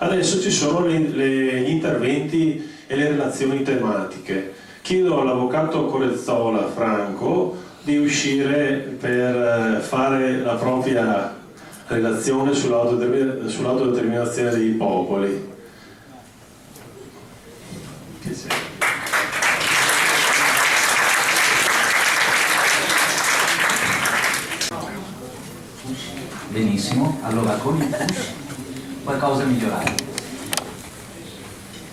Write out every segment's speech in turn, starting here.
Adesso ci sono gli interventi e le relazioni tematiche. Chiedo all'avvocato Corezzola Franco di uscire per fare la propria relazione sull'autodeterminazione dei popoli. Benissimo, allora con il push qualcosa è migliorato.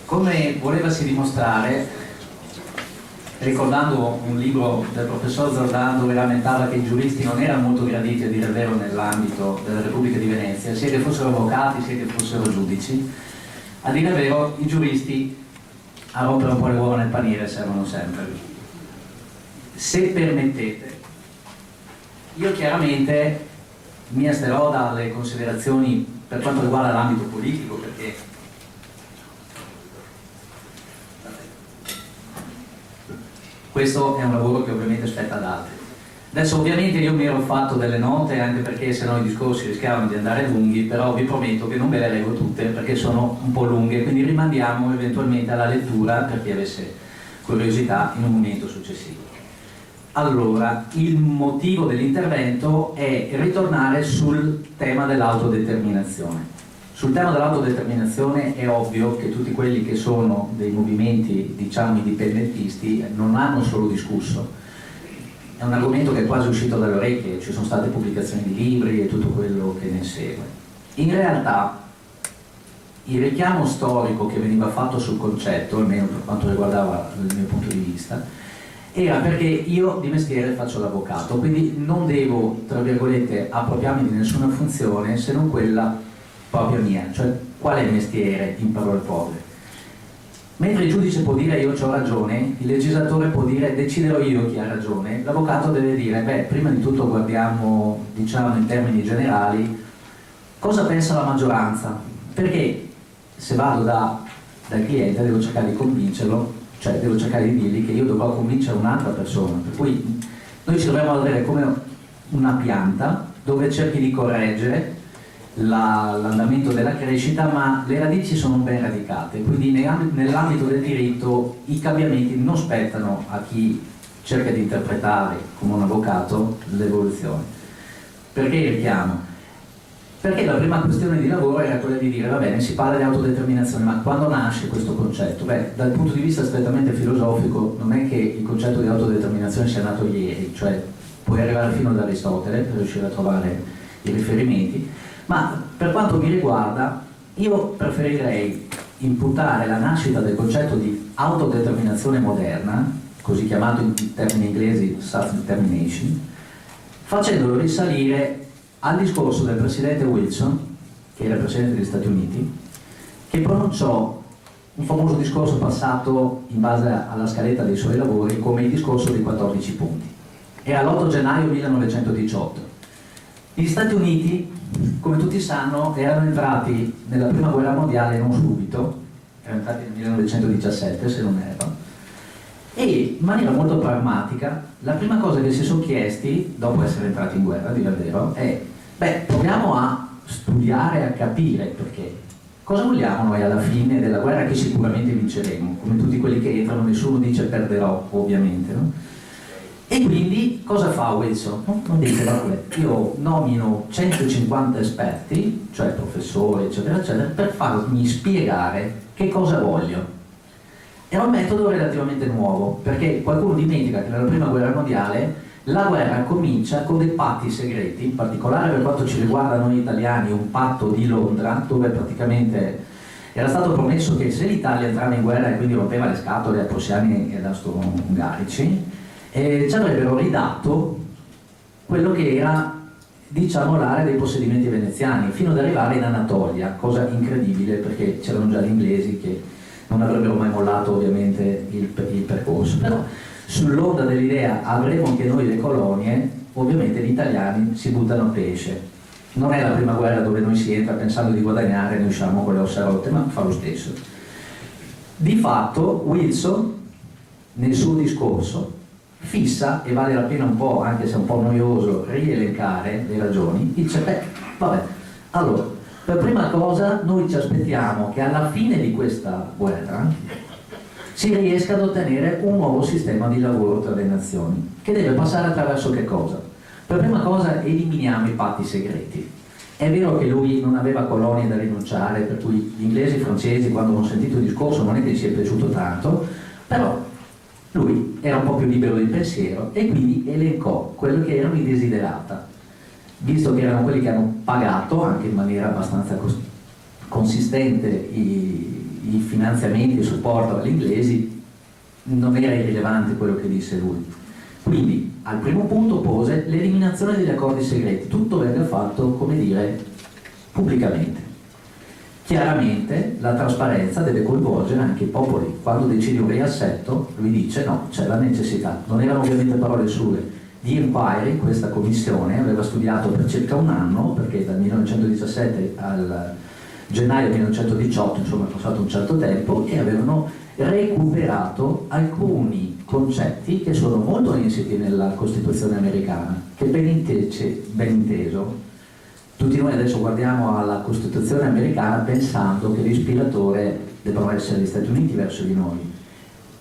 Come volevasi dimostrare, ricordando un libro del professor Zordan dove lamentava che i giuristi non erano molto graditi, a dire il vero, nell'ambito della Repubblica di Venezia, sia che fossero avvocati sia che fossero giudici, a dire il vero i giuristi a rompere un po' le uova nel paniere servono sempre. Se permettete, io chiaramente mi asterò dalle considerazioni per quanto riguarda l'ambito politico, perché questo è un lavoro che ovviamente spetta ad altri. Adesso ovviamente io mi ero fatto delle note, anche perché sennò i discorsi rischiavano di andare lunghi, però vi prometto che non ve le leggo tutte perché sono un po' lunghe, quindi rimandiamo eventualmente alla lettura per chi avesse curiosità in un momento successivo. Allora, il motivo dell'intervento è ritornare sul tema dell'autodeterminazione. Sul tema dell'autodeterminazione è ovvio che tutti quelli che sono dei movimenti, diciamo, indipendentisti non hanno solo discusso. È un argomento che è quasi uscito dalle orecchie, ci sono state pubblicazioni di libri e tutto quello che ne segue. In realtà il richiamo storico che veniva fatto sul concetto, almeno per quanto riguardava il mio punto di vista, era perché io di mestiere faccio l'avvocato, quindi non devo, tra virgolette, appropriarmi di nessuna funzione se non quella propria mia, cioè qual è il mestiere, in parole povere. Mentre il giudice può dire io ho ragione, il legislatore può dire deciderò io chi ha ragione, l'avvocato deve dire beh, prima di tutto guardiamo, diciamo in termini generali, cosa pensa la maggioranza, perché se vado dal cliente devo cercare di convincerlo, cioè devo cercare di dirgli che io dovrò convincere un'altra persona, per cui noi ci dovremmo vedere come una pianta dove cerchi di correggere l'andamento della crescita, ma le radici sono ben radicate, quindi nell'ambito del diritto i cambiamenti non spettano a chi cerca di interpretare come un avvocato l'evoluzione. Perché il richiamo? Perché la prima questione di lavoro era quella di dire va bene, si parla di autodeterminazione, ma quando nasce questo concetto? Beh, dal punto di vista strettamente filosofico non è che il concetto di autodeterminazione sia nato ieri, cioè puoi arrivare fino ad Aristotele per riuscire a trovare i riferimenti, ma per quanto mi riguarda io preferirei imputare la nascita del concetto di autodeterminazione moderna, così chiamato in termini inglesi self-determination, facendolo risalire al discorso del presidente Wilson, che era il presidente degli Stati Uniti, che pronunciò un famoso discorso passato in base alla scaletta dei suoi lavori come il discorso dei 14 punti. Era l'8 gennaio 1918. Gli Stati Uniti, come tutti sanno, erano entrati nella prima guerra mondiale non subito, erano entrati nel 1917 se non erro, e in maniera molto pragmatica la prima cosa che si sono chiesti, dopo essere entrati in guerra, a dire il vero, è beh, proviamo a studiare, a capire perché. Cosa vogliamo noi alla fine della guerra che sicuramente vinceremo? Come tutti quelli che entrano, nessuno dice perderò, ovviamente, no? E quindi cosa fa Wilson? Non dice, vabbè, io nomino 150 esperti, cioè professori, eccetera, eccetera, per farmi spiegare che cosa voglio. Era un metodo relativamente nuovo, perché qualcuno dimentica che nella prima guerra mondiale la guerra comincia con dei patti segreti, in particolare per quanto ci riguarda noi italiani, un patto di Londra, dove praticamente era stato promesso che se l'Italia entrava in guerra e quindi rompeva le scatole ai prussiani e ad austro-ungarici, ci avrebbero ridato quello che era, diciamo, l'area dei possedimenti veneziani, fino ad arrivare in Anatolia, cosa incredibile perché c'erano già gli inglesi che non avrebbero mai mollato ovviamente il percorso. Però sull'onda dell'idea avremo anche noi le colonie, ovviamente gli italiani si buttano a pesce. Non è la prima guerra dove noi si entra pensando di guadagnare e noi usciamo con le ossa rotte, ma fa lo stesso. Di fatto Wilson nel suo discorso fissa, e vale la pena un po', anche se è un po' noioso, rielencare le ragioni, dice beh, vabbè, allora Per prima cosa noi ci aspettiamo che alla fine di questa guerra si riesca ad ottenere un nuovo sistema di lavoro tra le nazioni, che deve passare attraverso che cosa? Per prima cosa eliminiamo i patti segreti. È vero che lui non aveva colonie da rinunciare, per cui gli inglesi e i francesi, quando hanno sentito il discorso, non è che gli sia piaciuto tanto, però lui era un po' più libero di pensiero e quindi elencò quello che erano i desiderata, visto che erano quelli che hanno pagato anche in maniera abbastanza consistente i finanziamenti e il supporto agli inglesi, non era irrilevante quello che disse lui. Quindi al primo punto pose l'eliminazione degli accordi segreti, tutto venga fatto, come dire, pubblicamente. Chiaramente la trasparenza deve coinvolgere anche i popoli. Quando decide un riassetto, lui dice no, c'è la necessità. Non erano ovviamente parole sue. The Inquiry, questa commissione, aveva studiato per circa un anno, perché dal 1917 al gennaio 1918, insomma è passato un certo tempo, e avevano recuperato alcuni concetti che sono molto insiti nella Costituzione americana, che ben inteso, tutti noi adesso guardiamo alla Costituzione americana pensando che l'ispiratore debbano essere gli Stati Uniti verso di noi.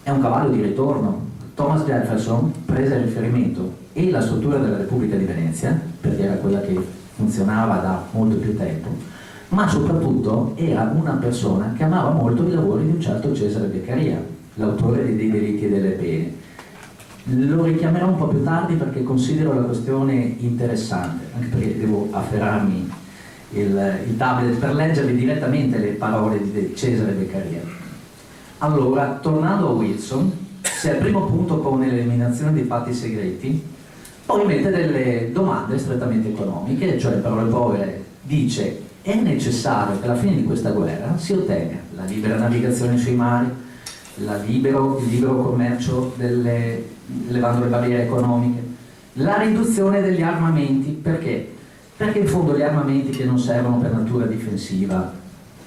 È un cavallo di ritorno. Thomas Jefferson prese a riferimento e la struttura della Repubblica di Venezia, perché era quella che funzionava da molto più tempo, ma soprattutto era una persona che amava molto i lavori di un certo Cesare Beccaria, l'autore dei delitti e delle pene. Lo richiamerò un po' più tardi perché considero la questione interessante, anche perché devo afferrarmi il tablet per leggervi direttamente le parole di Cesare Beccaria. Allora, tornando a Wilson, se al primo punto pone l'eliminazione dei patti segreti, poi mette delle domande strettamente economiche, cioè in parole povere dice: è necessario che alla fine di questa guerra si ottenga la libera navigazione sui mari, il libero commercio levando le barriere economiche, la riduzione degli armamenti. Perché? Perché in fondo gli armamenti che non servono per natura difensiva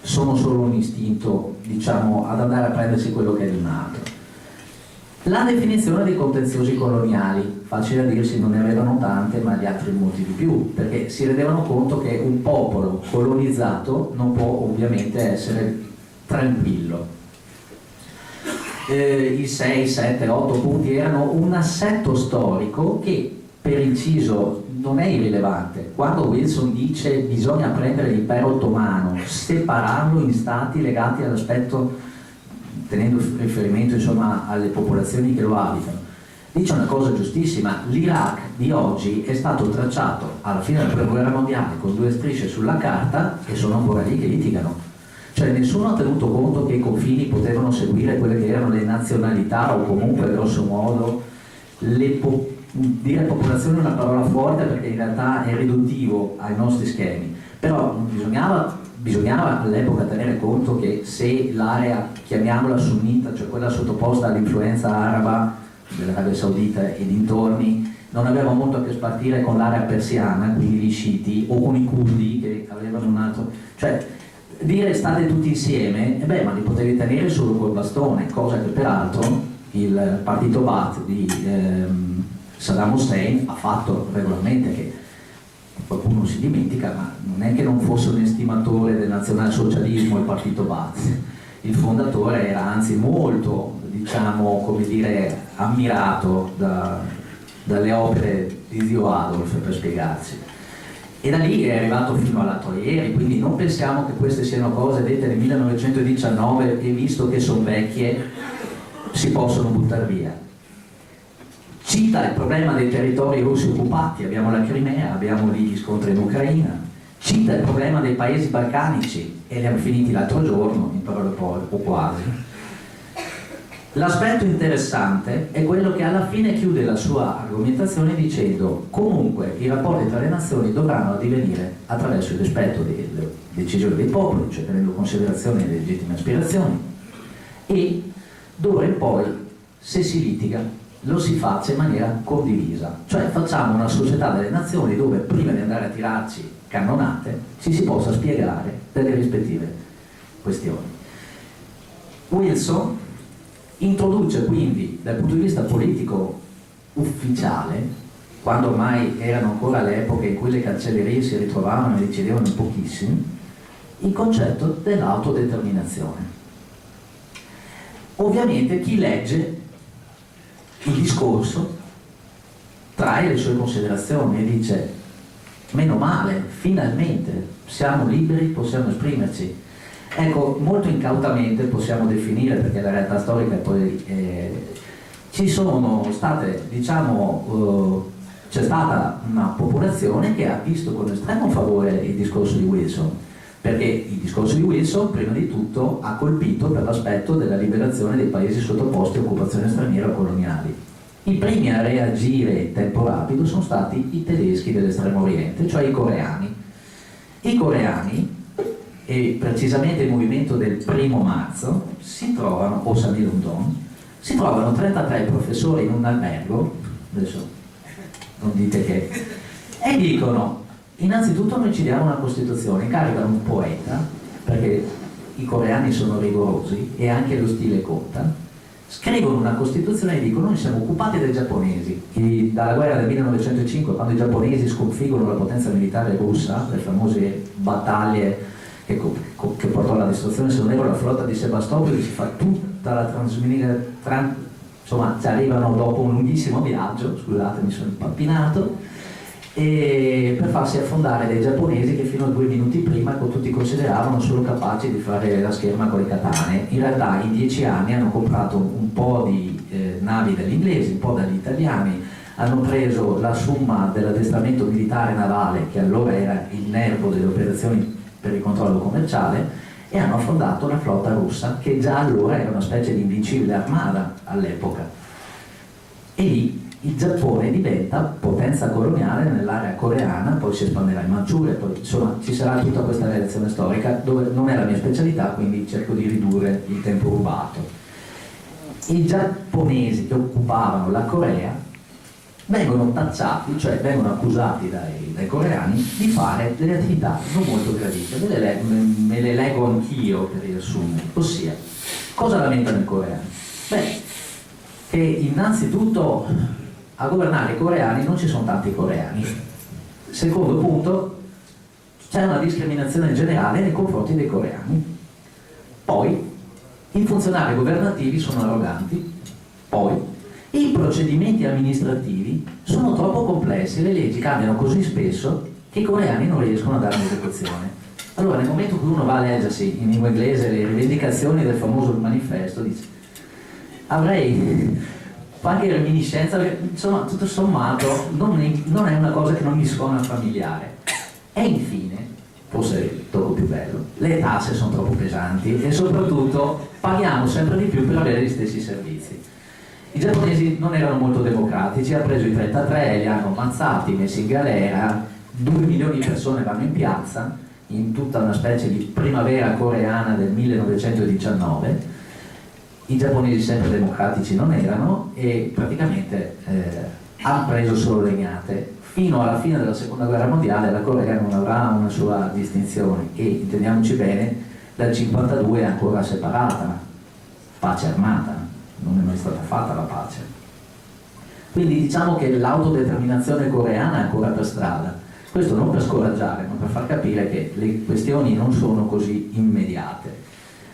sono solo un istinto, diciamo, ad andare a prendersi quello che è di un altro. La definizione dei contenziosi coloniali, facile a dirsi, non ne avevano tante, ma gli altri molti di più, perché si rendevano conto che un popolo colonizzato non può ovviamente essere tranquillo. I 6, 7, 8 punti erano un assetto storico che, per inciso, non è irrilevante. Quando Wilson dice bisogna prendere l'impero ottomano, separarlo in stati legati all'aspetto, tenendo riferimento insomma alle popolazioni che lo abitano, dice una cosa giustissima: l'Iraq di oggi è stato tracciato alla fine della prima guerra mondiale con 2 strisce sulla carta e sono ancora lì che litigano. Cioè nessuno ha tenuto conto che i confini potevano seguire quelle che erano le nazionalità o comunque grosso modo dire popolazione è una parola forte perché in realtà è riduttivo ai nostri schemi, però bisognava all'epoca tenere conto che se l'area, chiamiamola sunnita, cioè quella sottoposta all'influenza araba dell'Arabia Saudita e dintorni, non aveva molto a che spartire con l'area persiana, quindi gli sciiti, o con i curdi che avevano un altro, cioè dire state tutti insieme, ma li potevi tenere solo col bastone, cosa che peraltro il partito Baath di Saddam Hussein ha fatto regolarmente, che qualcuno si dimentica, ma non è che non fosse un estimatore del nazionalsocialismo il partito Baath. Il fondatore era anzi molto, diciamo, come dire, ammirato dalle opere di zio Adolf, per spiegarsi. E da lì è arrivato fino all'Atoieri, quindi non pensiamo che queste siano cose dette nel 1919 e visto che sono vecchie si possono buttare via. Cita il problema dei territori russi occupati, abbiamo la Crimea, abbiamo lì gli scontri in Ucraina, cita il problema dei paesi balcanici e li hanno finiti l'altro giorno, in parole povere, o quasi. L'aspetto interessante è quello che alla fine chiude la sua argomentazione dicendo: comunque i rapporti tra le nazioni dovranno addivenire attraverso il rispetto delle decisioni dei popoli, cioè tenendo in considerazione le legittime aspirazioni, e d'ora in poi, se si litiga, lo si faccia in maniera condivisa, cioè facciamo una società delle nazioni dove prima di andare a tirarci cannonate ci si possa spiegare delle rispettive questioni. Wilson introduce quindi dal punto di vista politico ufficiale, quando ormai erano ancora le epoche in cui le cancellerie si ritrovavano e decidevano pochissimi, il concetto dell'autodeterminazione. Ovviamente chi legge il discorso trae le sue considerazioni e dice: meno male, finalmente siamo liberi, possiamo esprimerci. Ecco, molto incautamente possiamo definire, perché la realtà storica poi ci sono state, diciamo, c'è stata una popolazione che ha visto con estremo favore il discorso di Wilson, perché il discorso di Wilson prima di tutto ha colpito per l'aspetto della liberazione dei paesi sottoposti a occupazione straniera o coloniali. I primi a reagire in tempo rapido sono stati i tedeschi dell'estremo oriente, cioè i coreani. I coreani, e precisamente il movimento del 1° marzo, si trovano, o Samilungdong, si trovano 33 professori in un albergo, adesso non dite che, e dicono: innanzitutto noi ci diamo una Costituzione, caricano un poeta, perché i coreani sono rigorosi e anche lo stile conta, scrivono una Costituzione e dicono: noi siamo occupati dai giapponesi. Dalla guerra del 1905, quando i giapponesi sconfiggono la potenza militare russa, le famose battaglie che portò alla distruzione, se non erro, la flotta di Sebastopoli, si fa tutta la insomma, ci arrivano dopo un lunghissimo viaggio, scusate mi sono impappinato, e per farsi affondare dai giapponesi che fino a 2 minuti prima tutti consideravano solo capaci di fare la scherma con le katane. In realtà in 10 anni hanno comprato un po' di navi dagli inglesi, un po' dagli italiani, hanno preso la somma dell'addestramento militare navale, che allora era il nervo delle operazioni per il controllo commerciale, e hanno affondato la flotta russa, che già allora era una specie di invincibile armata all'epoca. E lì il Giappone diventa potenza coloniale nell'area coreana, poi si espanderà in Manciuria, poi insomma ci sarà tutta questa relazione storica, dove non è la mia specialità, quindi cerco di ridurre il tempo rubato. I giapponesi che occupavano la Corea vengono tacciati, cioè vengono accusati dai coreani di fare delle attività non molto gradite. Me le leggo anch'io per riassumere. Ossia, cosa lamentano i coreani? Beh, che innanzitutto a governare i coreani non ci sono tanti coreani. Secondo punto, c'è una discriminazione generale nei confronti dei coreani. Poi, i funzionari governativi sono arroganti. Poi, i procedimenti amministrativi sono troppo complessi, le leggi cambiano così spesso che i coreani non riescono a dare un'esecuzione. Allora, nel momento che uno va a leggersi in lingua inglese le rivendicazioni del famoso manifesto, dice: avrei qualche reminiscenza, perché insomma tutto sommato non è una cosa che non mi suona familiare. E infine, forse il tocco più bello, le tasse sono troppo pesanti e soprattutto paghiamo sempre di più per avere gli stessi servizi. I giapponesi non erano molto democratici, ha preso i 33, li hanno ammazzati, messi in galera, 2 milioni di persone vanno in piazza in tutta una specie di primavera coreana del 1919. I giapponesi sempre democratici non erano e praticamente hanno preso solo legnate. Fino alla fine della seconda guerra mondiale la Corea non avrà una sua distinzione e, intendiamoci bene, dal 1952 è ancora separata, pace armata, non è mai stata fatta la pace. Quindi diciamo che l'autodeterminazione coreana è ancora per strada. Questo non per scoraggiare, ma per far capire che le questioni non sono così immediate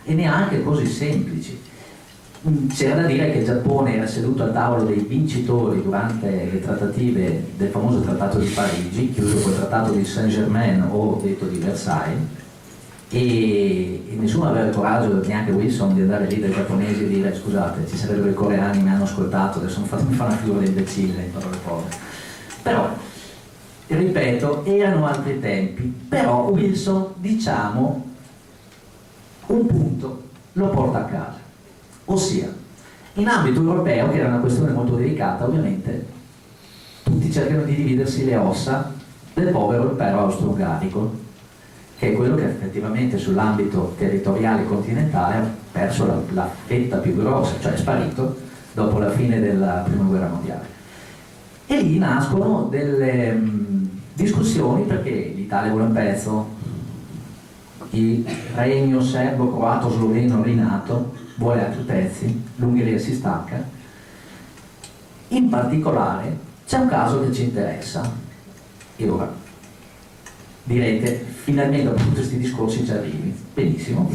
e neanche così semplici. C'era da dire che il Giappone era seduto al tavolo dei vincitori durante le trattative del famoso Trattato di Parigi, chiuso col Trattato di Saint-Germain o detto di Versailles, e nessuno aveva il coraggio, neanche Wilson, di andare lì dai giapponesi e dire: scusate, ci sarebbero i coreani, mi hanno ascoltato, adesso mi fa una figura di imbecille, in parole povere. Però, ripeto, erano altri tempi, però Wilson, diciamo, un punto lo porta a casa, ossia, in ambito europeo, che era una questione molto delicata, ovviamente tutti cercano di dividersi le ossa del povero impero austro-ungarico, che è quello che effettivamente sull'ambito territoriale continentale ha perso la fetta più grossa, cioè è sparito dopo la fine della prima guerra mondiale. E lì nascono delle discussioni, perché l'Italia vuole un pezzo, il regno serbo, croato, sloveno rinato vuole altri pezzi, l'Ungheria si stacca. In particolare c'è un caso che ci interessa, e ora Direte, finalmente dopo tutti questi discorsi ci arrivi. Benissimo.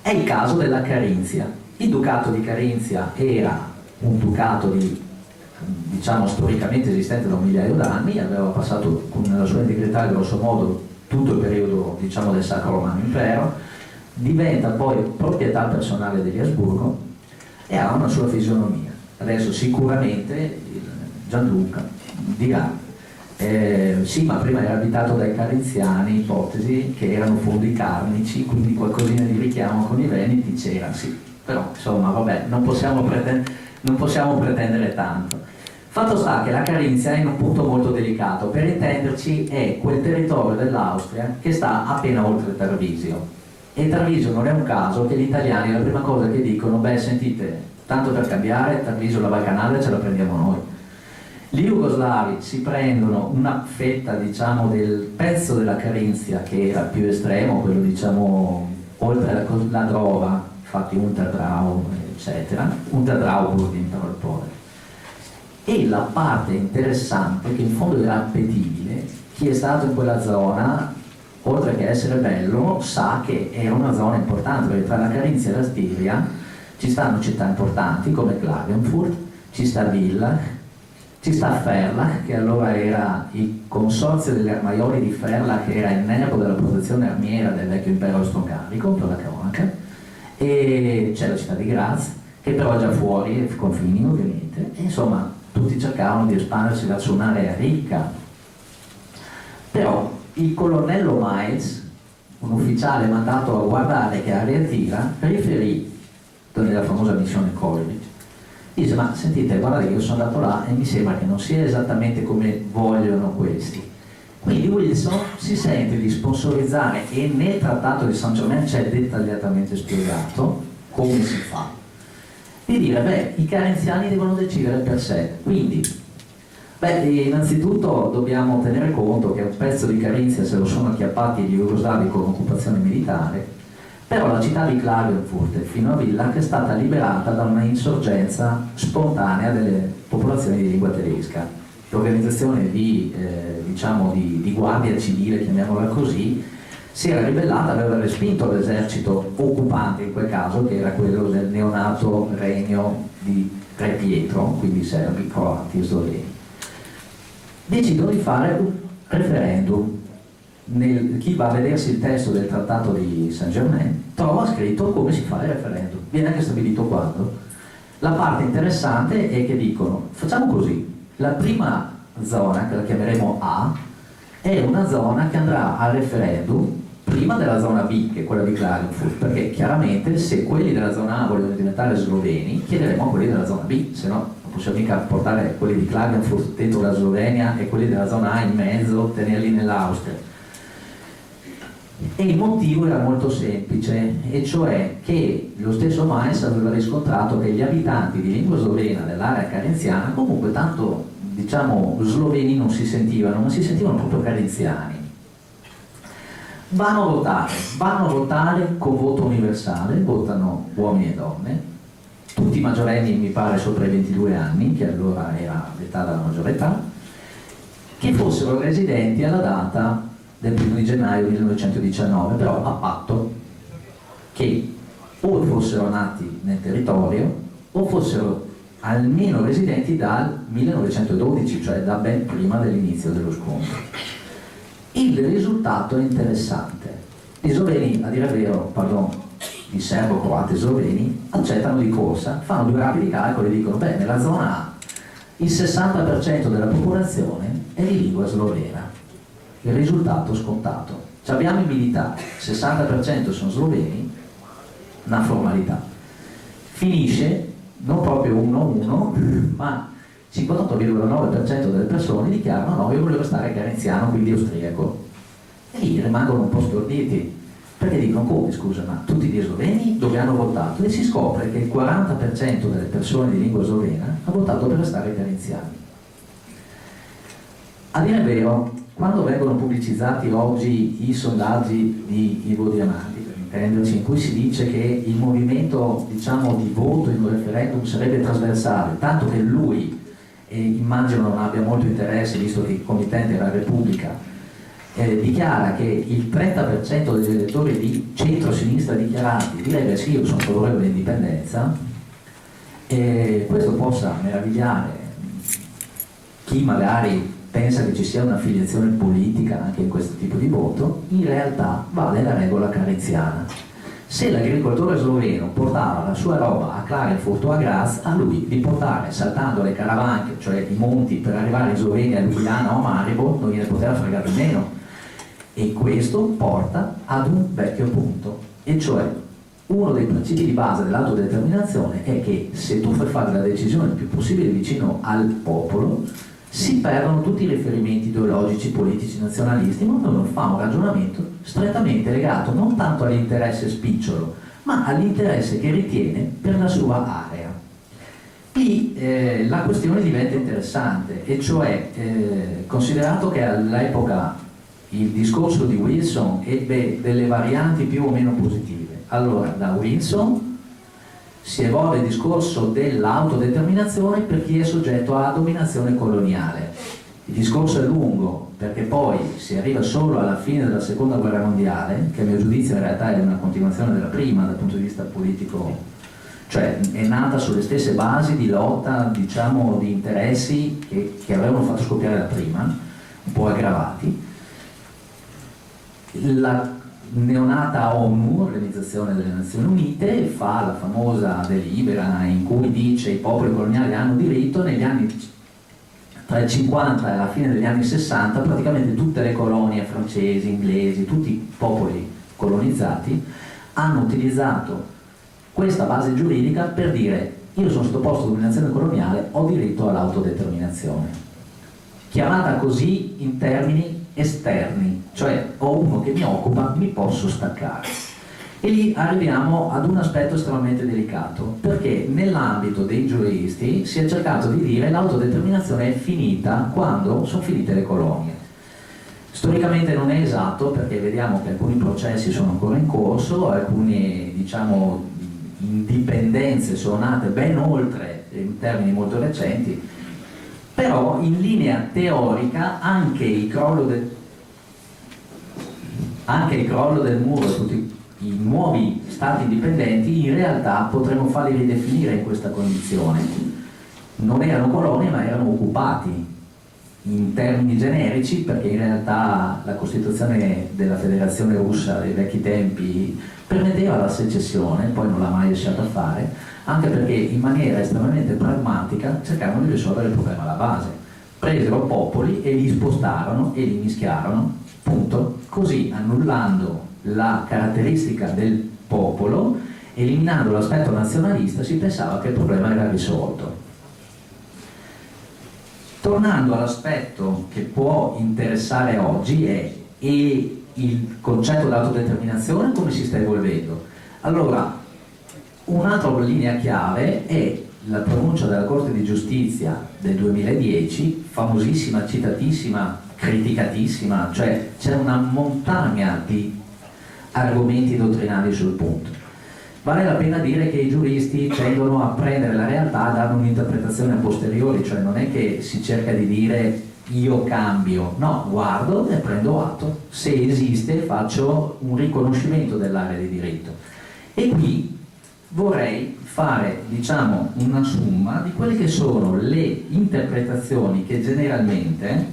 È il caso della Carinzia. Il ducato di Carinzia era un ducato diciamo storicamente esistente da 1000 d'anni, aveva passato nella sua integrità grosso modo tutto il periodo, diciamo, del Sacro Romano Impero, diventa poi proprietà personale degli Asburgo e ha una sua fisionomia. Adesso sicuramente Gianluca dirà sì, ma prima era abitato dai carinziani, ipotesi che erano fondi carnici, quindi qualcosina di richiamo con i veneti c'era, sì, però insomma vabbè, non possiamo pretendere tanto. Fatto sta che la Carinzia è in un punto molto delicato, per intenderci è quel territorio dell'Austria che sta appena oltre Tarvisio, e Tarvisio non è un caso che gli italiani la prima cosa che dicono, beh sentite, tanto per cambiare Tarvisio la Val Canale ce la prendiamo noi. Gli jugoslavi si prendono una fetta, diciamo, del pezzo della Carinzia che era più estremo, quello, diciamo, oltre la Drova, infatti Unterdrau, eccetera, Unterdrau pur dentro il povero. E la parte interessante, che in fondo era appetibile, chi è stato in quella zona, oltre che essere bello, sa che era una zona importante, perché tra la Carinzia e la Stiria ci stanno città importanti come Klagenfurt, ci sta Villach, ci sta Ferlach, che allora era il consorzio degli armaioli di Ferlach, che era il nervo della protezione armiera del vecchio impero austro-ungarico, per la cronaca, e c'è la città di Graz, che però è già fuori i confini ovviamente, e insomma tutti cercavano di espandersi verso un'area ricca. Però il colonnello Miles, un ufficiale mandato a guardare che area tira, riferì, nella famosa missione Coleridge, dice, ma sentite, guardate che io sono andato là e mi sembra che non sia esattamente come vogliono questi. Quindi Wilson si sente di sponsorizzare, e nel trattato di Saint Germain c'è dettagliatamente spiegato come si fa, di dire, beh, i carenziani devono decidere per sé. Quindi, beh, innanzitutto dobbiamo tenere conto che un pezzo di Carinzia se lo sono acchiappati gli jugoslavi con occupazione militare, però la città di Klagenfurt fino a Villach è stata liberata da una insorgenza spontanea delle popolazioni di lingua tedesca. L'organizzazione diciamo di guardia civile, chiamiamola così, si era ribellata, aveva respinto l'esercito occupante in quel caso, che era quello del neonato regno di Re Pietro, quindi serbi, croati e sloveni. Decidono di fare un referendum. Chi va a vedersi il testo del trattato di Saint Germain trova scritto come si fa il referendum, viene anche stabilito quando. La parte interessante è che dicono, facciamo così, la prima zona, che la chiameremo A, è una zona che andrà al referendum prima della zona B, che è quella di Klagenfurt, perché chiaramente se quelli della zona A vogliono diventare sloveni, chiederemo a quelli della zona B, se no non possiamo mica portare quelli di Klagenfurt dentro la Slovenia e quelli della zona A in mezzo, tenerli nell'Austria. E il motivo era molto semplice, e cioè che lo stesso Miles aveva riscontrato che gli abitanti di lingua slovena dell'area carinziana comunque tanto, diciamo, sloveni non si sentivano, ma si sentivano proprio carinziani. Vanno a votare con voto universale, votano uomini e donne, tutti maggiorenni, mi pare sopra i 22 anni, che allora era l'età della maggiore età, che fossero residenti alla data del 1 di gennaio 1919, però a patto che o fossero nati nel territorio o fossero almeno residenti dal 1912, cioè da ben prima dell'inizio dello scontro. Il risultato è interessante. Gli sloveni, a dire il vero, i serbo-croati e sloveni, accettano di corsa, fanno due rapidi calcoli e dicono, beh, nella zona A il 60% della popolazione è di lingua slovena. Il risultato scontato. Abbiamo i militari, 60% sono sloveni, una formalità. Finisce, non proprio 1-1, ma 58,9% delle persone dichiarano no, io volevo stare carinziano, quindi austriaco. E lì rimangono un po' storditi, perché dicono come, scusa, ma tutti gli sloveni dove hanno votato? E si scopre che il 40% delle persone di lingua slovena ha votato per stare carinziani. A dire il vero, quando vengono pubblicizzati oggi i sondaggi di Ivo Diamanti, per intenderci, in cui si dice che il movimento, diciamo, di voto in un referendum sarebbe trasversale, tanto che lui, immagino non abbia molto interesse, visto che il committente era Repubblica, dichiara che il 30% degli elettori di centro-sinistra dichiarati direbbe sì, io sono favorevole all'indipendenza, questo possa meravigliare chi magari pensa che ci sia un'affiliazione politica anche in questo tipo di voto, in realtà vale la regola carenziana. Se l'agricoltore sloveno portava la sua roba a Klagenfurt o a Graz, a lui di portare saltando le caravanche, cioè i monti per arrivare in Slovenia, a Ljubljana o a Maribor, non gliene poteva fregare meno. E questo porta ad un vecchio punto, e cioè uno dei principi di base dell'autodeterminazione è che se tu fai fare la decisione il più possibile vicino al popolo, si perdono tutti i riferimenti ideologici, politici, nazionalisti, ma uno fa un ragionamento strettamente legato non tanto all'interesse spicciolo, ma all'interesse che ritiene per la sua area. Qui la questione diventa interessante, e cioè considerato che all'epoca il discorso di Wilson ebbe delle varianti più o meno positive. Allora, da Wilson si evolve il discorso dell'autodeterminazione per chi è soggetto a dominazione coloniale. Il discorso è lungo, perché poi si arriva solo alla fine della seconda guerra mondiale, che a mio giudizio in realtà è una continuazione della prima dal punto di vista politico, cioè è nata sulle stesse basi di lotta, diciamo, di interessi che avevano fatto scoppiare la prima, un po' aggravati. La neonata ONU, Organizzazione delle Nazioni Unite, fa la famosa delibera in cui dice i popoli coloniali hanno diritto. Negli anni tra il 50 e la fine degli anni 60 praticamente tutte le colonie francesi, inglesi, tutti i popoli colonizzati hanno utilizzato questa base giuridica per dire io sono sottoposto a dominazione coloniale, ho diritto all'autodeterminazione, chiamata così in termini esterni, cioè ho uno che mi occupa, mi posso staccare. E lì arriviamo ad un aspetto estremamente delicato, perché nell'ambito dei giuristi si è cercato di dire l'autodeterminazione è finita quando sono finite le colonie. Storicamente non è esatto, perché vediamo che alcuni processi sono ancora in corso, alcune, diciamo, indipendenze sono nate ben oltre, in termini molto recenti, però in linea teorica anche il crollo del muro e tutti i nuovi stati indipendenti in realtà potremmo farli ridefinire in questa condizione. Non erano colonie ma erano occupati in termini generici, perché in realtà la Costituzione della Federazione Russa dei vecchi tempi permetteva la secessione, poi non l'ha mai lasciata fare, anche perché in maniera estremamente pragmatica cercavano di risolvere il problema alla base. Presero popoli e li spostarono e li mischiarono, punto, così annullando la caratteristica del popolo, eliminando l'aspetto nazionalista, si pensava che il problema era risolto. Tornando all'aspetto che può interessare oggi è il concetto di autodeterminazione come si sta evolvendo. Allora, un'altra linea chiave è la pronuncia della Corte di Giustizia del 2010, famosissima, citatissima, criticatissima, cioè c'è una montagna di argomenti dottrinali sul punto. Vale la pena dire che i giuristi tendono a prendere la realtà e darne un'interpretazione a posteriori, cioè non è che si cerca di dire io cambio, no, guardo e prendo atto, se esiste faccio un riconoscimento dell'area di diritto. E qui vorrei fare, diciamo, una somma di quelle che sono le interpretazioni che generalmente,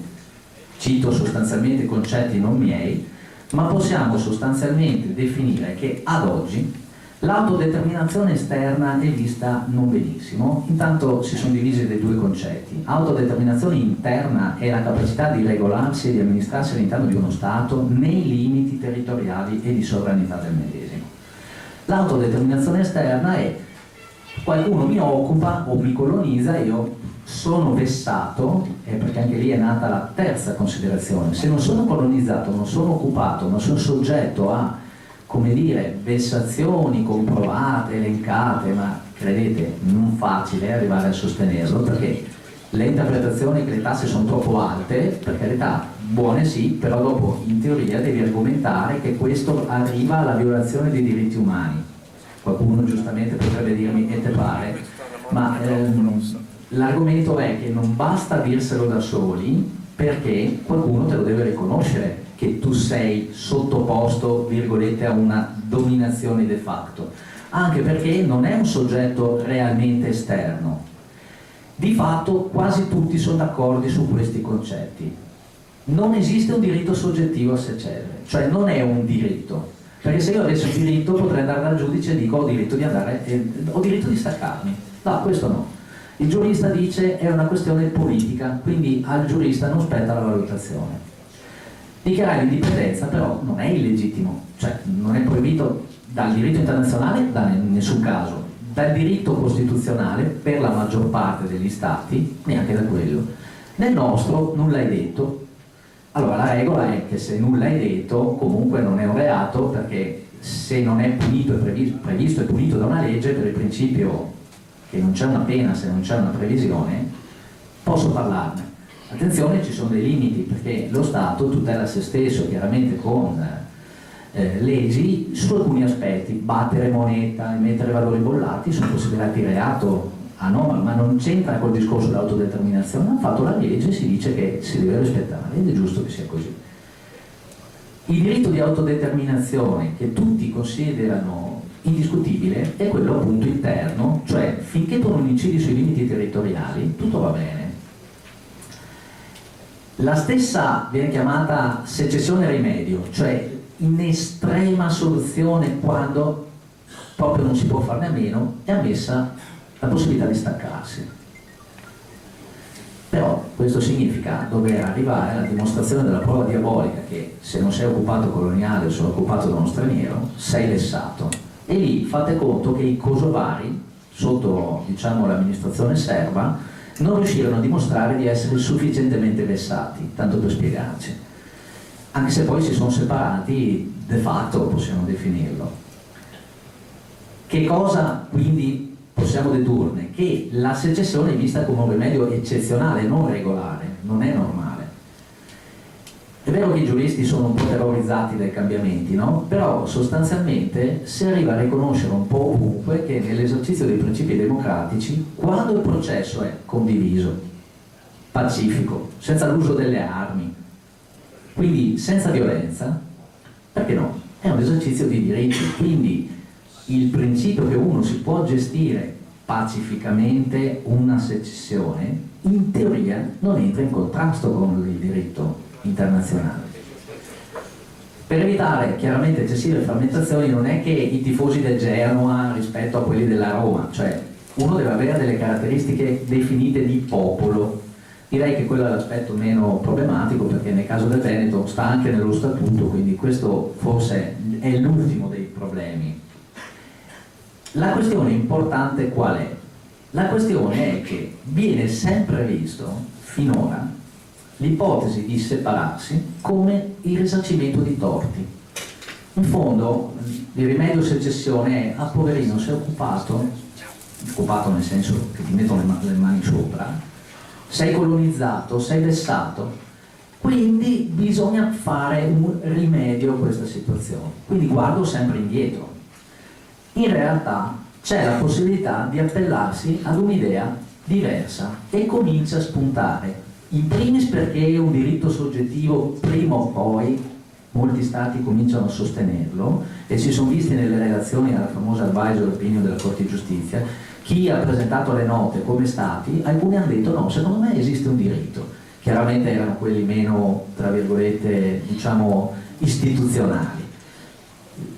cito sostanzialmente concetti non miei, ma possiamo sostanzialmente definire che ad oggi l'autodeterminazione esterna è vista non benissimo. Intanto si sono divisi dei due concetti. Autodeterminazione interna è la capacità di regolarsi e di amministrarsi all'interno di uno Stato nei limiti territoriali e di sovranità del medesimo. L'autodeterminazione esterna è qualcuno mi occupa o mi colonizza, io sono vessato, e perché anche lì è nata la terza considerazione. Se non sono colonizzato, non sono occupato, ma sono soggetto a, come dire, vessazioni comprovate, elencate, ma credete, non facile arrivare a sostenerlo, perché le interpretazioni che le tasse sono troppo alte, per carità, buone sì, però dopo in teoria devi argomentare che questo arriva alla violazione dei diritti umani. Qualcuno giustamente potrebbe dirmi e te pare, ma l'argomento è che non basta dirselo da soli, perché qualcuno te lo deve riconoscere che tu sei sottoposto, virgolette, a una dominazione de facto, anche perché non è un soggetto realmente esterno. Di fatto quasi tutti sono d'accordo su questi concetti. Non esiste un diritto soggettivo a sé célere, cioè non è un diritto, perché se io avessi un diritto potrei andare dal giudice e dico ho diritto di andare, ho diritto di staccarmi. No, questo no. Il giurista dice è una questione politica, quindi al giurista non spetta la valutazione. Dichiarare l'indipendenza però non è illegittimo, cioè non è proibito dal diritto internazionale in nessun caso, dal diritto costituzionale per la maggior parte degli stati, neanche da quello. Nel nostro nulla è detto. Allora la regola è che se nulla è detto comunque non è un reato, perché se non è punito e previsto e punito da una legge, per il principio che non c'è una pena se non c'è una previsione, posso parlarne. Attenzione, ci sono dei limiti, perché lo Stato tutela se stesso chiaramente con leggi su alcuni aspetti. Battere moneta, emettere valori bollati sono considerati reato anomalo, ma non c'entra col discorso dell'autodeterminazione. Hanno fatto la legge e si dice che si deve rispettare ed è giusto che sia così. Il diritto di autodeterminazione che tutti considerano indiscutibile è quello appunto interno, cioè finché tu non incidi sui limiti territoriali tutto va bene. La stessa viene chiamata secessione rimedio, cioè in estrema soluzione, quando proprio non si può farne a meno, è ammessa la possibilità di staccarsi. Però questo significa dover arrivare alla dimostrazione della prova diabolica che se non sei occupato coloniale o sei occupato da uno straniero sei vessato. E lì fate conto che i kosovari, sotto diciamo l'amministrazione serba, non riuscirono a dimostrare di essere sufficientemente vessati, tanto per spiegarci, anche se poi si sono separati de facto, possiamo definirlo. Che cosa quindi possiamo dedurne? Che la secessione è vista come un rimedio eccezionale, non regolare, non è normale. È vero che i giuristi sono un po' terrorizzati dai cambiamenti, no? Però sostanzialmente si arriva a riconoscere un po' ovunque che nell'esercizio dei principi democratici, quando il processo è condiviso, pacifico, senza l'uso delle armi, quindi senza violenza, perché no? È un esercizio di diritti, quindi il principio che uno si può gestire pacificamente una secessione, in teoria non entra in contrasto con il diritto internazionale. Per evitare chiaramente eccessive frammentazioni, non è che i tifosi del Genoa rispetto a quelli della Roma, cioè uno deve avere delle caratteristiche definite di popolo. Direi che quello è l'aspetto meno problematico, perché nel caso del Veneto sta anche nello statuto, quindi questo forse è l'ultimo dei problemi. La questione importante qual è? La questione è che viene sempre visto finora l'ipotesi di separarsi come il risarcimento di torti. In fondo il rimedio secessione è poverino, sei occupato nel senso che ti mettono le mani sopra, sei colonizzato, sei vessato, quindi bisogna fare un rimedio a questa situazione, quindi guardo sempre indietro. In realtà c'è la possibilità di appellarsi ad un'idea diversa e comincia a spuntare. In primis perché è un diritto soggettivo, prima o poi molti stati cominciano a sostenerlo e si sono visti nelle relazioni alla famosa advisor opinion della Corte di Giustizia. Chi ha presentato le note come stati, alcuni hanno detto no, secondo me esiste un diritto. Chiaramente erano quelli meno, tra virgolette, diciamo istituzionali.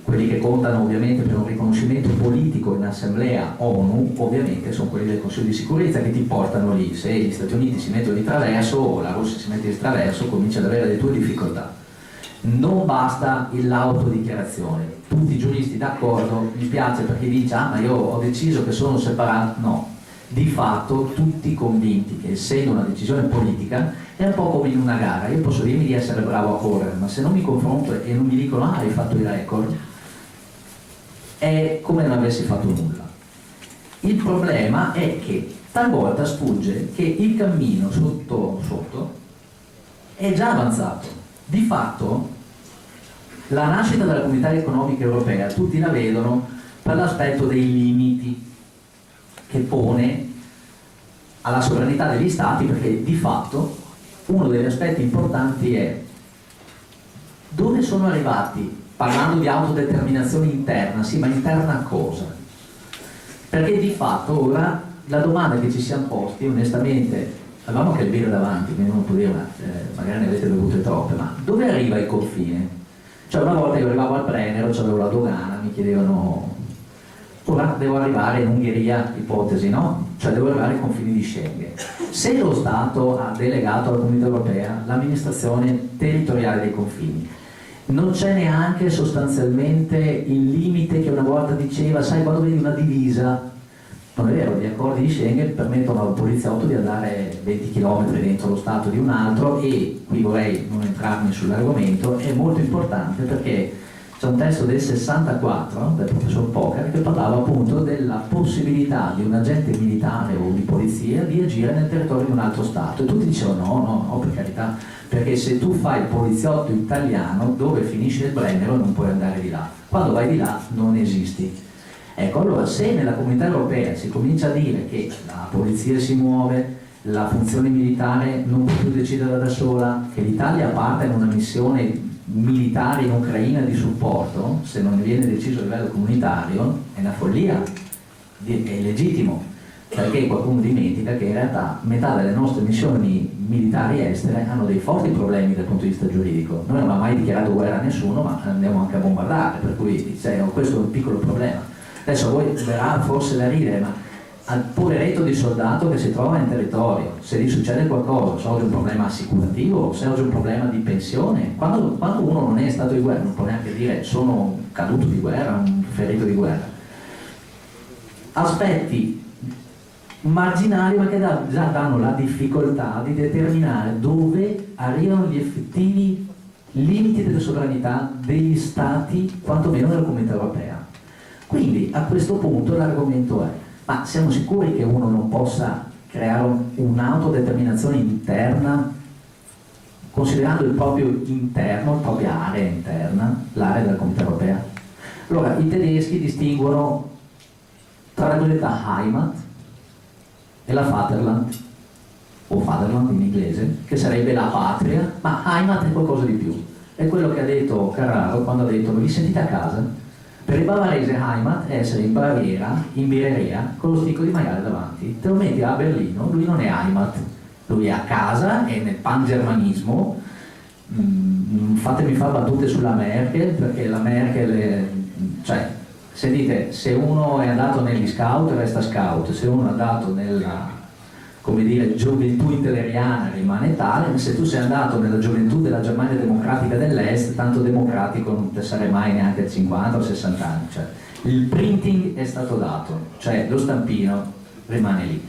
Quelli che contano ovviamente per un riconoscimento politico in assemblea ONU, ovviamente sono quelli del Consiglio di sicurezza che ti portano lì. Se gli Stati Uniti si mettono di traverso o la Russia si mette di traverso, cominci ad avere le tue difficoltà. Non basta l'autodichiarazione. Tutti i giuristi d'accordo, mi piace perché dice ma io ho deciso che sono separato. No, di fatto tutti convinti che essendo una decisione politica è un po' come in una gara. Io posso dirmi di essere bravo a correre, ma se non mi confronto e non mi dicono hai fatto il record, è come non avessi fatto nulla. Il problema è che talvolta sfugge che il cammino sotto è già avanzato. Di fatto la nascita della Comunità Economica Europea tutti la vedono per l'aspetto dei limiti che pone alla sovranità degli stati, perché di fatto uno degli aspetti importanti è Dove sono arrivati? Parlando di autodeterminazione interna, sì, ma interna a cosa? Perché di fatto ora la domanda che ci siamo posti, onestamente, avevamo anche il birra davanti, quindi non può dire, magari ne avete bevute troppe, ma dove arriva il confine? Cioè una volta io arrivavo al Brennero, c'avevo la dogana, mi chiedevano, ora devo arrivare in Ungheria, ipotesi, no? Cioè devo arrivare ai confini di Schengen. Se lo Stato ha delegato alla Comunità Europea l'amministrazione territoriale dei confini, non c'è neanche sostanzialmente il limite che una volta diceva, sai, quando vedi una divisa, non è vero, gli accordi di Schengen permettono al poliziotto di andare 20 km dentro lo Stato di un altro, e qui vorrei non entrarmi sull'argomento, è molto importante perché c'è un testo del 64 del professor Poker che parlava appunto della possibilità di un agente militare o di polizia di agire nel territorio di un altro Stato, e tutti dicevano no, per carità, perché se tu fai il poliziotto italiano dove finisce il Brennero non puoi andare di là, quando vai di là non esisti. Ecco, allora se nella Comunità Europea si comincia a dire che la polizia si muove, la funzione militare non può più decidere da sola, che l'Italia parte in una missione militare in Ucraina di supporto, se non viene deciso a livello comunitario, è una follia, è legittimo, perché qualcuno dimentica che in realtà metà delle nostre missioni militari estere hanno dei forti problemi dal punto di vista giuridico. Noi non abbiamo mai dichiarato guerra a nessuno, ma andiamo anche a bombardare, per cui questo è un piccolo problema. Adesso a voi verrà forse da ridere, ma al poveretto di soldato che si trova in territorio, se gli succede qualcosa, se oggi è un problema assicurativo, se oggi è un problema di pensione, quando uno non è stato di guerra non può neanche dire sono caduto di guerra, un ferito di guerra. Aspetti marginali, ma che già danno la difficoltà di determinare dove arrivano gli effettivi limiti della sovranità degli stati, quantomeno della Comunità Europea. Quindi a questo punto l'argomento è: ma siamo sicuri che uno non possa creare un'autodeterminazione interna, considerando il proprio interno, la propria area interna, l'area della Comunità Europea? Allora, i tedeschi distinguono tra la cosiddetta Heimat e la Vaterland, o Vaterland in inglese, che sarebbe la patria, ma Heimat è qualcosa di più. È quello che ha detto Carraro quando ha detto: vi sentite a casa? Per il bavarese Heimat è essere in Baviera, in birreria, con lo sticco di maiale davanti. Te lo metti a Berlino, lui non è Heimat, lui è a casa, è nel pangermanismo. Fatemi fare battute sulla Merkel, perché la Merkel cioè, se dite, se uno è andato negli scout resta scout, se uno è andato nella, come dire, gioventù hitleriana rimane tale, se tu sei andato nella gioventù della Germania democratica dell'Est, tanto democratico non te sarai mai neanche a 50 o 60 anni. Cioè, il printing è stato dato, cioè lo stampino rimane lì.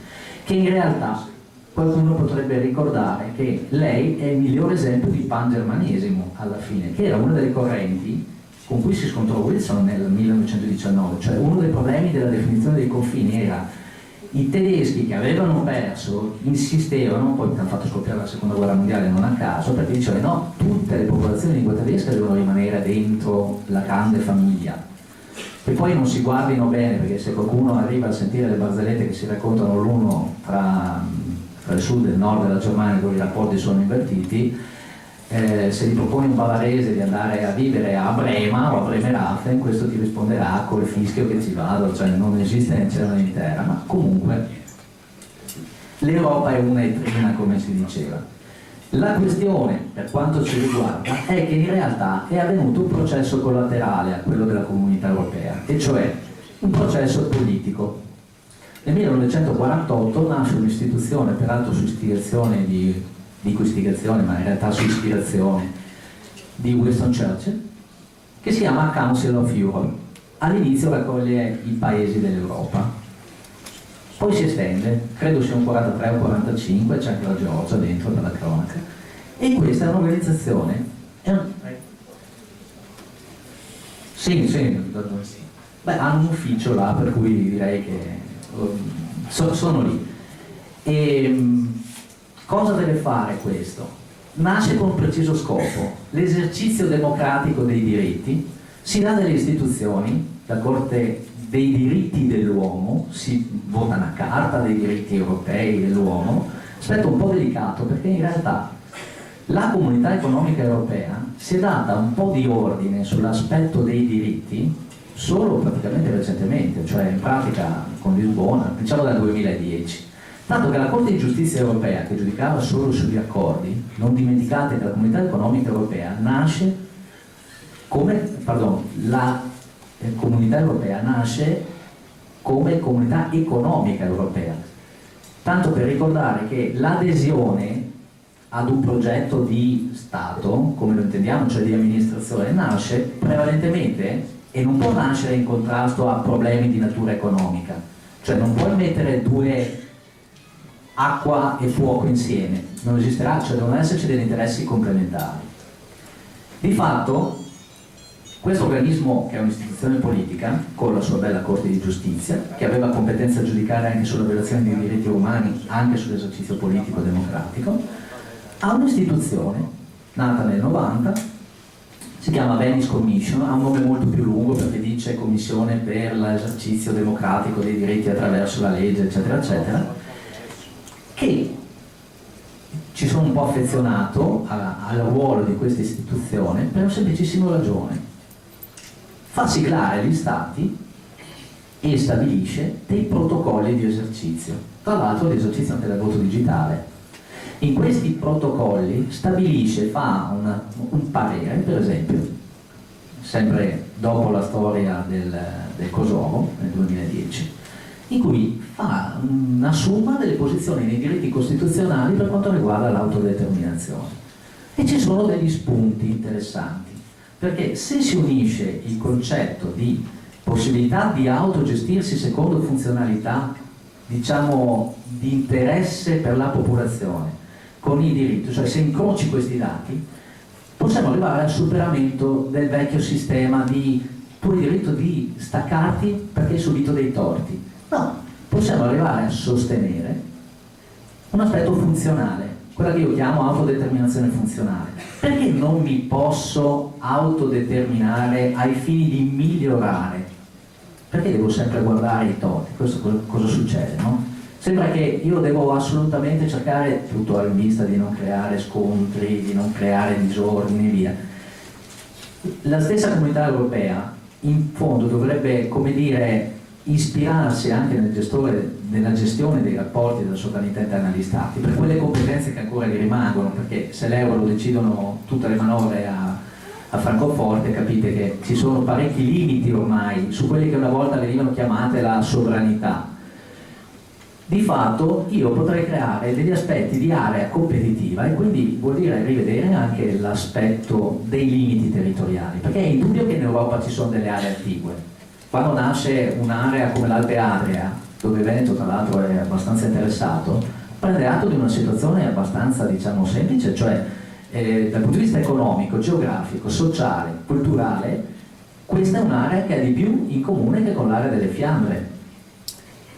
Che in realtà qualcuno potrebbe ricordare che lei è il migliore esempio di pangermanesimo alla fine, che era una delle correnti con cui si scontrò Wilson nel 1919, cioè uno dei problemi della definizione dei confini era i tedeschi che avevano perso insistevano, poi hanno fatto scoppiare la seconda guerra mondiale non a caso, perché dicevano no, tutte le popolazioni di lingua tedesca devono rimanere dentro la grande famiglia, e poi non si guardino bene, perché se qualcuno arriva a sentire le barzellette che si raccontano l'uno tra il sud e il nord della Germania, dove i rapporti sono invertiti, se gli proponi un bavarese di andare a vivere a Brema o a Bremerhaven, questo ti risponderà col fischio che ci vado, cioè non esiste né cielo né terra. Ma comunque l'Europa è una e trina, come si diceva. La questione, per quanto ci riguarda, è che in realtà è avvenuto un processo collaterale a quello della Comunità Europea, e cioè un processo politico. Nel 1948 nasce un'istituzione, peraltro su istigazione dico istigazione, ma in realtà su ispirazione di Winston Churchill, che si chiama Council of Europe. All'inizio raccoglie i paesi dell'Europa, poi si estende, credo sia un 43 o 45, c'è anche la Georgia dentro dalla cronaca, e questa è un'organizzazione, beh, hanno un ufficio là, per cui direi che sono lì. Cosa deve fare questo? Nasce con un preciso scopo: l'esercizio democratico dei diritti. Si dà delle istituzioni, la Corte dei diritti dell'uomo, si vota una carta dei diritti europei dell'uomo, aspetto un po' delicato, perché in realtà La Comunità Economica Europea si è data un po' di ordine sull'aspetto dei diritti solo praticamente recentemente, cioè in pratica con Lisbona, diciamo dal 2010. Tanto che la Corte di Giustizia Europea, che giudicava solo sugli accordi, non dimenticate che la Comunità Economica Europea nasce la Comunità Europea nasce come Comunità Economica Europea. Tanto per ricordare che l'adesione ad un progetto di Stato, come lo intendiamo, cioè di amministrazione, nasce prevalentemente e non può nascere in contrasto a problemi di natura economica. Cioè non puoi mettere due acqua e fuoco insieme, non esisterà, cioè devono esserci degli interessi complementari. Di fatto, questo organismo, che è un'istituzione politica, con la sua bella Corte di Giustizia, che aveva competenza a giudicare anche sulla violazione dei diritti umani, anche sull'esercizio politico democratico, ha un'istituzione nata nel 90, si chiama Venice Commission, ha un nome molto più lungo perché dice Commissione per l'esercizio democratico dei diritti attraverso la legge, eccetera, eccetera, che ci sono un po' affezionato al ruolo di questa istituzione per una semplicissima ragione: fa siglare gli stati e stabilisce dei protocolli di esercizio, tra l'altro di esercizio anche del voto digitale. In questi protocolli stabilisce, fa un parere, per esempio, sempre dopo la storia del Kosovo nel 2010, in cui fa una somma delle posizioni nei diritti costituzionali per quanto riguarda l'autodeterminazione. E ci sono degli spunti interessanti, perché se si unisce il concetto di possibilità di autogestirsi secondo funzionalità, diciamo, di interesse per la popolazione, con il diritto, cioè se incroci questi dati, possiamo arrivare al superamento del vecchio sistema di tu hai diritto di staccarti perché hai subito dei torti. No, possiamo arrivare a sostenere un aspetto funzionale, quella che io chiamo autodeterminazione funzionale. Perché non mi posso autodeterminare ai fini di migliorare? Perché devo sempre guardare i torti? Questo cosa succede, no? Sembra che io devo assolutamente cercare, tutto in vista di non creare scontri, di non creare disordini e via. La stessa Comunità Europea in fondo dovrebbe, come dire, ispirarsi anche nella gestione dei rapporti della sovranità interna agli Stati, per quelle competenze che ancora gli rimangono, perché se l'euro lo decidono tutte le manovre a Francoforte, capite che ci sono parecchi limiti ormai su quelle che una volta venivano chiamate la sovranità. Di fatto io potrei creare degli aspetti di area competitiva e quindi vuol dire rivedere anche l'aspetto dei limiti territoriali, perché è indubbio che in Europa ci sono delle aree attigue. Quando nasce un'area come l'Alpe Adria, dove Veneto tra l'altro è abbastanza interessato, prende atto di una situazione abbastanza, diciamo, semplice, cioè dal punto di vista economico, geografico, sociale, culturale, questa è un'area che ha di più in comune che con l'area delle Fiandre.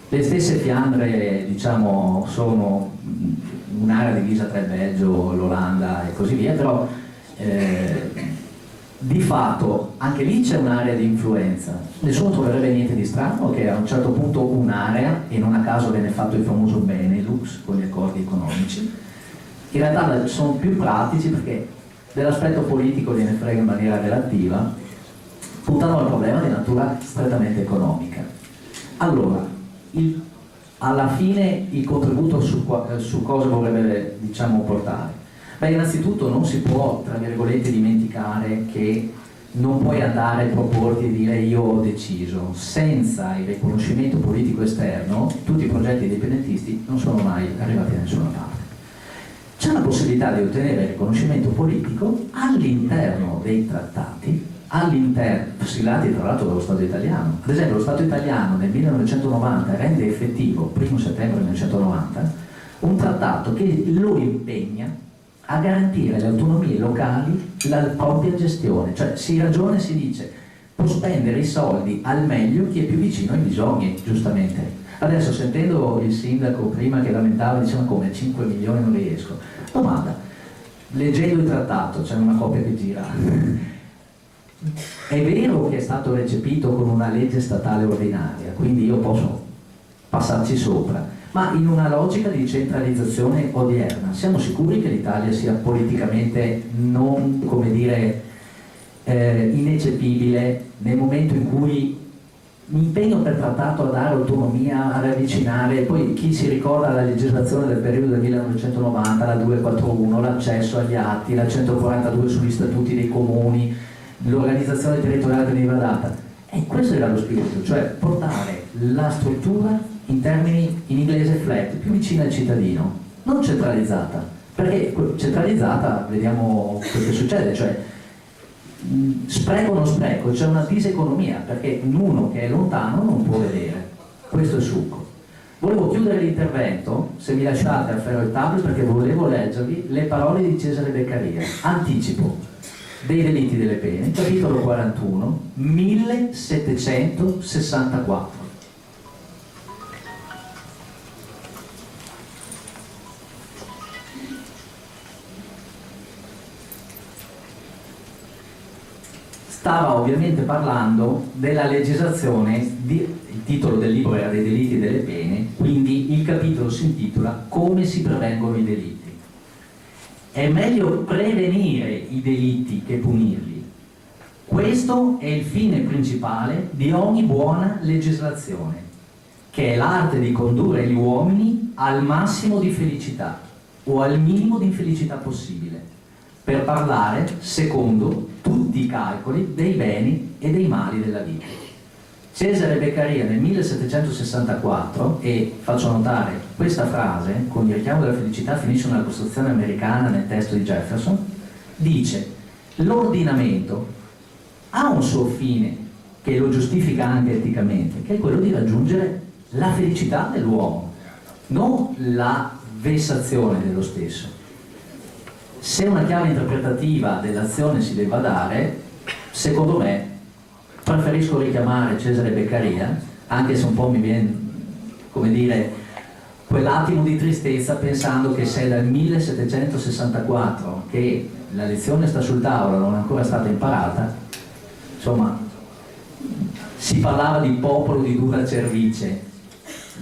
Le stesse Fiandre, diciamo, sono un'area divisa tra il Belgio, l'Olanda e così via, però di fatto anche lì c'è un'area di influenza. Nessuno troverebbe niente di strano che a un certo punto un'area, e non a caso viene fatto il famoso Benelux con gli accordi economici, in realtà sono più pratici perché dell'aspetto politico gliene frega in maniera relativa, puntano al problema di natura strettamente economica. Allora, alla fine il contributo su cosa vorrebbe, diciamo, portare? Beh, innanzitutto non si può, tra virgolette, dimenticare che non puoi andare a proporti e dire io ho deciso. Senza il riconoscimento politico esterno tutti i progetti indipendentisti non sono mai arrivati da nessuna parte. C'è la possibilità di ottenere il riconoscimento politico all'interno dei trattati, siglati tra l'altro dallo Stato italiano. Ad esempio lo Stato italiano nel 1990 rende effettivo, 1 settembre 1990, un trattato che lo impegna a garantire le autonomie locali la propria gestione, cioè si ragiona e si dice può spendere i soldi al meglio chi è più vicino ai bisogni, giustamente. Adesso sentendo il sindaco prima che lamentava, diceva come 5 milioni non riesco. Domanda, leggendo il trattato, c'è una copia che gira, è vero che è stato recepito con una legge statale ordinaria, quindi io posso passarci sopra, ma in una logica di centralizzazione odierna. Siamo sicuri che l'Italia sia politicamente non, come dire, ineccepibile nel momento in cui l'impegno per trattato a dare autonomia, a ravvicinare, poi chi si ricorda la legislazione del periodo del 1990, la 241, l'accesso agli atti, la 142 sugli statuti dei comuni, l'organizzazione territoriale che veniva data, e questo era lo spirito, cioè portare la struttura in termini, in inglese flat, più vicina al cittadino, non centralizzata, perché centralizzata vediamo quello che succede, cioè spreco o non spreco, c'è una diseconomia, perché uno che è lontano non può vedere. Questo è il succo. Volevo chiudere l'intervento, se mi lasciate a fare il tablet, perché volevo leggervi le parole di Cesare Beccaria. Anticipo dei delitti delle pene, capitolo 41, 1764. Stava ovviamente parlando della legislazione, il titolo del libro era dei delitti e delle pene, quindi il capitolo si intitola Come si prevengono i delitti. È meglio prevenire i delitti che punirli. Questo è il fine principale di ogni buona legislazione, che è l'arte di condurre gli uomini al massimo di felicità o al minimo di infelicità possibile, per parlare secondo tutti i calcoli dei beni e dei mali della vita. Cesare Beccaria nel 1764, e faccio notare questa frase, con il richiamo della felicità finisce nella Costituzione americana nel testo di Jefferson, dice: l'ordinamento ha un suo fine che lo giustifica anche eticamente, che è quello di raggiungere la felicità dell'uomo, non la vessazione dello stesso. Se una chiave interpretativa dell'azione si deve dare, secondo me, preferisco richiamare Cesare Beccaria, anche se un po' mi viene, come dire, quell'attimo di tristezza pensando che se è dal 1764 che la lezione sta sul tavolo, non è ancora stata imparata, insomma, si parlava di popolo di dura cervice.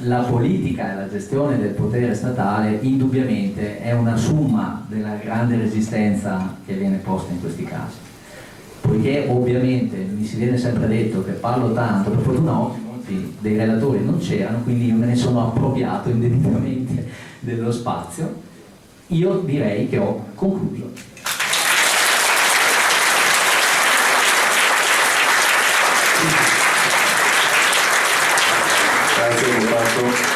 La politica e la gestione del potere statale indubbiamente è una summa della grande resistenza che viene posta in questi casi. Poiché ovviamente mi si viene sempre detto che parlo tanto, per fortuna oggi molti dei relatori non c'erano, quindi io me ne sono appropriato indebitamente dello spazio, io direi che ho concluso. Grazie,